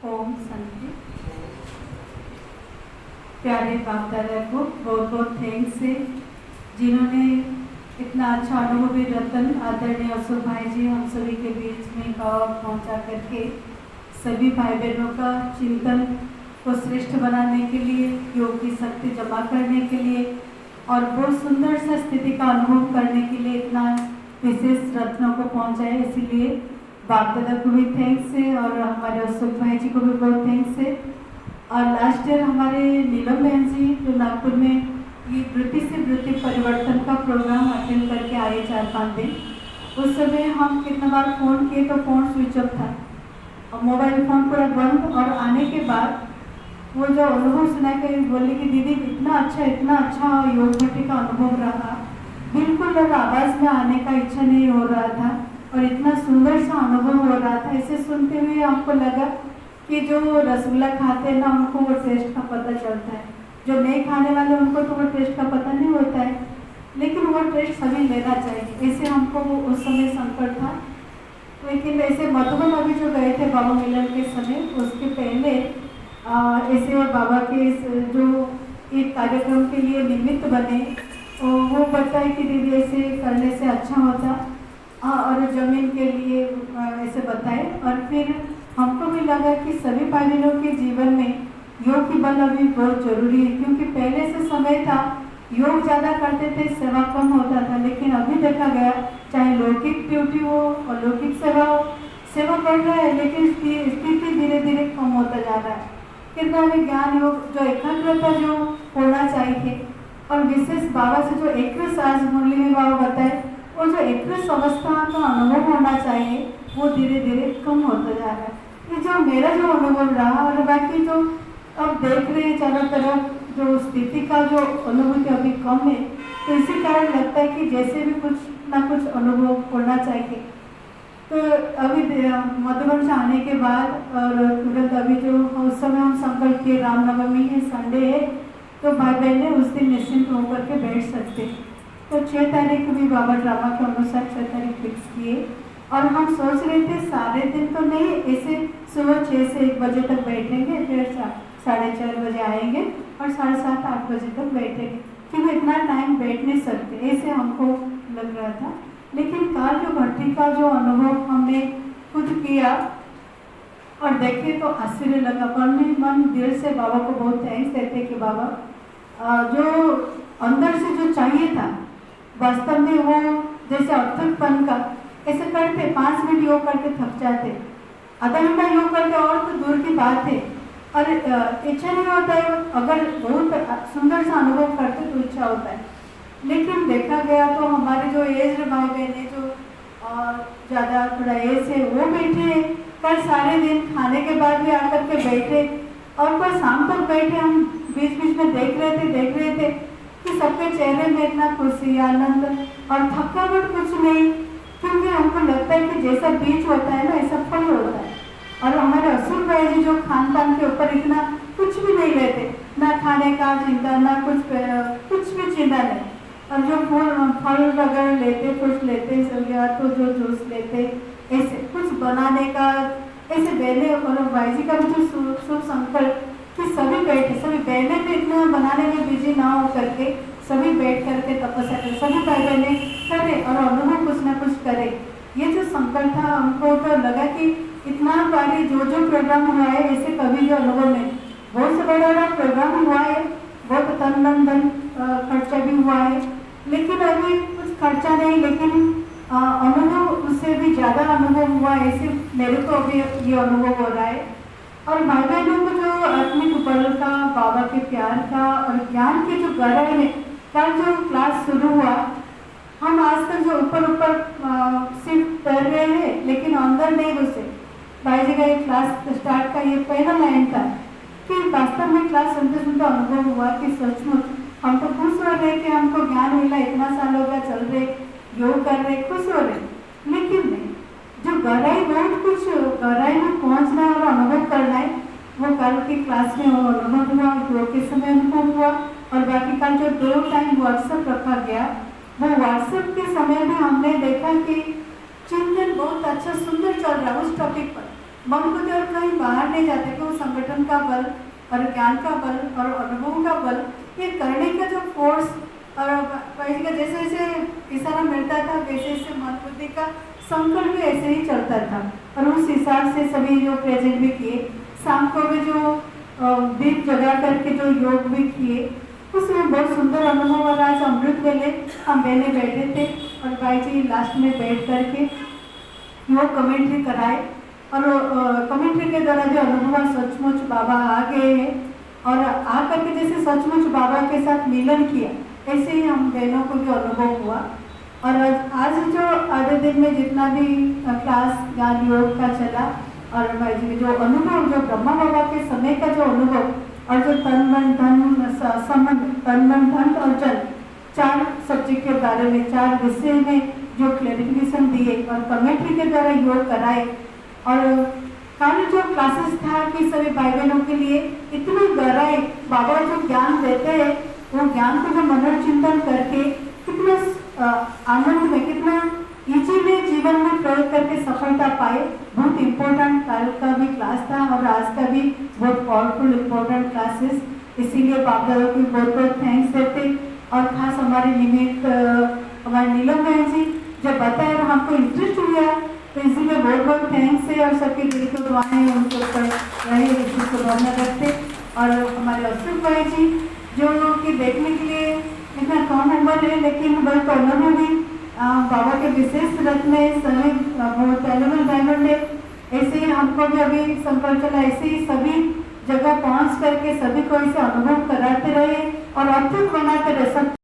ओम शांति। प्यारे बाप दादा को बहुत बहुत थैंक्स है जिन्होंने इतना अच्छा अनुभवी रतन आदरणीय अशोक भाई जी हम सभी के बीच में भाव पहुंचा करके सभी भाई बहनों का चिंतन को श्रेष्ठ बनाने के लिए, योग की शक्ति जमा करने के लिए और बहुत सुंदर सा स्थिति का अनुभव करने के लिए इतना विशेष रत्नों को पहुंचाए। इसीलिए बाप दादा को भी थैंक्स है और हमारे अशोक भाई जी को भी बहुत थैंक्स है। और लास्ट ईयर हमारे नीलम बहन जी जो नागपुर में ये वृत्ति से वृत्ति परिवर्तन का प्रोग्राम अटेंड करके आए 4-5 दिन, उस समय हम कितना बार फ़ोन किए तो फ़ोन स्विच ऑफ था और मोबाइल फ़ोन पूरा बंद। और आने के बाद वो जो अनुभव सुना के बोले कि दीदी इतना अच्छा योग भट्टी का अनुभव रहा, बिल्कुल अब आवाज़ में आने का इच्छा नहीं हो रहा था और इतना सुंदर सा अनुभव हो रहा था। ऐसे सुनते हुए हमको लगा कि जो रसगुल्ला खाते हैं ना उनको वो टेस्ट का पता चलता है, जो नहीं खाने वाले उनको तो वो टेस्ट का पता नहीं होता है, लेकिन वो टेस्ट सभी लेना चाहिए। ऐसे हमको उस समय संकट था। लेकिन ऐसे मधुबन अभी जो गए थे बाबा मिलन के समय, उसके पहले ऐसे बाबा के जो एक कार्यक्रम के लिए निमित्त बने वो बताए कि दीदी ऐसे करने से अच्छा होता और जमीन के लिए ऐसे बताए। और फिर हमको भी लगा कि सभी भाइयों के जीवन में योग की बल अभी बहुत जरूरी है, क्योंकि पहले से समय था योग ज़्यादा करते थे, सेवा कम होता था। लेकिन अभी देखा गया चाहे लौकिक ड्यूटी हो और लौकिक सेवा हो, सेवा बढ़ रहा है लेकिन स्थिति धीरे धीरे कम होता जा रहा है। कितना भी ज्ञान योग जो एकाग्रता जो होना चाहिए और विशेष बाबा से जो एकरस आज मुरली में बाबा बताए वो जो एकरस अवस्था का अनुभव होना चाहिए वो धीरे धीरे कम होता जा रहा है। ये जो मेरा जो अनुभव रहा और बाकी जो अब देख रहे हैं चारों तरफ जो स्थिति का जो अनुभूति अभी कम है, तो इसी कारण लगता है कि जैसे भी कुछ ना कुछ अनुभव होना चाहिए। तो अभी मधुबन से आने के बाद और तुरंत अभी जो उस समय हम संकल्प किए रामनवमी है, संडे है, तो भाई बहन उस दिन निश्चिंत होकर के बैठ सकते। तो 6 तारीख भी बाबा ड्रामा के अनुसार 6 तारीख फिक्स किए और हम सोच रहे थे सारे दिन तो नहीं, ऐसे सुबह 6 से 1 बजे तक बैठेंगे, फिर 4:30 बजे आएंगे और 7:30-8 बजे तक बैठेंगे, क्योंकि इतना टाइम बैठ नहीं सकते, ऐसे हमको लग रहा था। लेकिन काल जो भट्टी का जो अनुभव हमने खुद किया और देखे तो आश्चर्य लगा। मन दिल से बाबा को बहुत थैंक्स देते कि बाबा जो अंदर से जो चाहिए था वास्तव में वो जैसे अर्थकपन का ऐसे करते 5 मिनट योग करके थक जाते, आधा घंटा योग करके और तो दूर की बात है और इच्छा नहीं होता है। अगर बहुत सुंदर सा अनुभव करते तो इच्छा होता है। लेकिन देखा गया तो हमारे जो एज भाई बहन है जो ज़्यादा थोड़ा एज है वो बैठे कल सारे दिन, खाने के बाद भी आकर के बैठे और कल शाम तक बैठे। हम बीच बीच में देख रहे थे कि सबके चेहरे में इतना खुशी आनंद और थकावट कुछ नहीं, क्योंकि हमको लगता है कि जैसा बीज होता है ना ऐसा फल होता है। और हमारे अशोक भाई जी जो खान पान के ऊपर इतना कुछ भी नहीं लेते, ना खाने का चिंता ना कुछ भी चिंता नहीं, और जो फल वगैरह लेते, फ्रूट लेते या तो जो जूस लेते, ऐसे कुछ बनाने का ऐसे बहने और भाई जी का भी जो शुभ संकल्प कि सभी बैठे, सभी बहने भी इतना बनाने में बिजी ना हो करके सभी बैठ करके तपस्या करें, सभी भाई बहने करें और अनुभव कुछ ना कुछ करें। ये जो संकल्प था हमको तो लगा कि इतना बारी जो प्रोग्राम हुआ है ऐसे कभी जो अनुभव में बहुत से बड़ा प्रोग्राम हुआ है, बहुत तन मन धन खर्चा भी हुआ है, लेकिन अभी कुछ खर्चा नहीं, लेकिन अनुभव उससे भी ज़्यादा अनुभव हुआ है। ऐसे मेरे को अभी ये अनुभव हो रहा है। और भाई बहनों को जो आत्मिक बल का, बाबा के प्यार का और ज्ञान के जो गहराई में कल जो क्लास शुरू हुआ, हम आज तक जो ऊपर सिर्फ कर रहे हैं लेकिन अंदर नहीं घुसे। भाई जी का ये क्लास स्टार्ट का ये पहला लाइन था कि वास्तव में क्लास सुनते सुनते अनुभव हुआ कि सचमुच हम तो खुश हो रहे कि हमको ज्ञान मिला, इतना साल हो गया चल रहे, योग कर रहे, खुश हो रहे, लेकिन नहीं, जो गहराई बहुत कुछ गहराई में पहुंचना है और अनुभव करना है, वो कल की क्लास में वो अनुभव हुआ, योग के समय अनुभव हुआ। और बाकी कल जो 2 टाइम व्हाट्सएप रखा गया, वो व्हाट्सएप के समय में हमने देखा कि चिंतन बहुत अच्छा सुंदर चल रहा है उस टॉपिक पर, मन को और कहीं बाहर नहीं जाते कि वो संगठन का बल और ज्ञान का बल और अनुभव का बल, ये करने का जो फोर्स और का जैसे जैसे इशारा मिलता था वैसे वैसे मन बुद्धि का संकल्प भी ऐसे ही चलता था। और उस हिसाब से सभी जो प्रेजेंट भी किए, शाम को भी जो दीप जगा करके जो योग भी किए, उसमें बहुत सुंदर अनुभव। और आज अमृत वेले हम बहने बैठे थे और भाई जी लास्ट में बैठ करके योग कमेंट्री कराए और कमेंट्री के द्वारा जो अनुभव सचमुच बाबा आ गए हैं और आ करके जैसे सचमुच बाबा के साथ मिलन किया, ऐसे ही हम बहनों को भी अनुभव हुआ। और आज जो आधे दिन में जितना भी क्लास ज्ञान योग का चला और भाई जी जो अनुभव, जो ब्रह्मा बाबा के समय का जो अनुभव और जो तन मन धन संबंध, तन मन धन और जन, 4 सब्जेक्ट के बारे में 4 विषय में जो क्लैरिफिकेशन दिए और कमेंट्री के द्वारा योग कराए। और कल जो क्लासेस था कि सभी भाई बहनों के लिए इतनी गहराई बाबा जो ज्ञान देते हैं, वो ज्ञान को जो मनोचिंतन करके कितना आनंद में, कितना इजीली जीवन में प्रयोग करके सफलता पाए। बहुत इम्पोर्टेंट कल का भी क्लास था और आज का भी बहुत पावरफुल इम्पोर्टेंट क्लासेस, इसीलिए बाप दादा को बहुत बहुत थैंक्स देते। और खास हमारे निमित्त हमारे नीलम बहन जी जब बताए और हमको इंटरेस्ट हुआ, तो इसीलिए बहुत बहुत थैंक्स है। और सबके दिल को दुआएं उनके ऊपर रहे, इसी शुभकामना रखते। और हमारे अशोक भाई जी जो कि देखने के लिए इतना कम उम्र है लेकिन बहुत उन्होंने भी बाबा के विशेष रथ में सभी बहुत वैल्यूबल डायमंड है। ऐसे ही हमको भी अभी संकल्प चला, ऐसे ही सभी जगह पहुंच करके सभी को ऐसे अनुभव कराते रहे और अद्भुत बनाते रहे।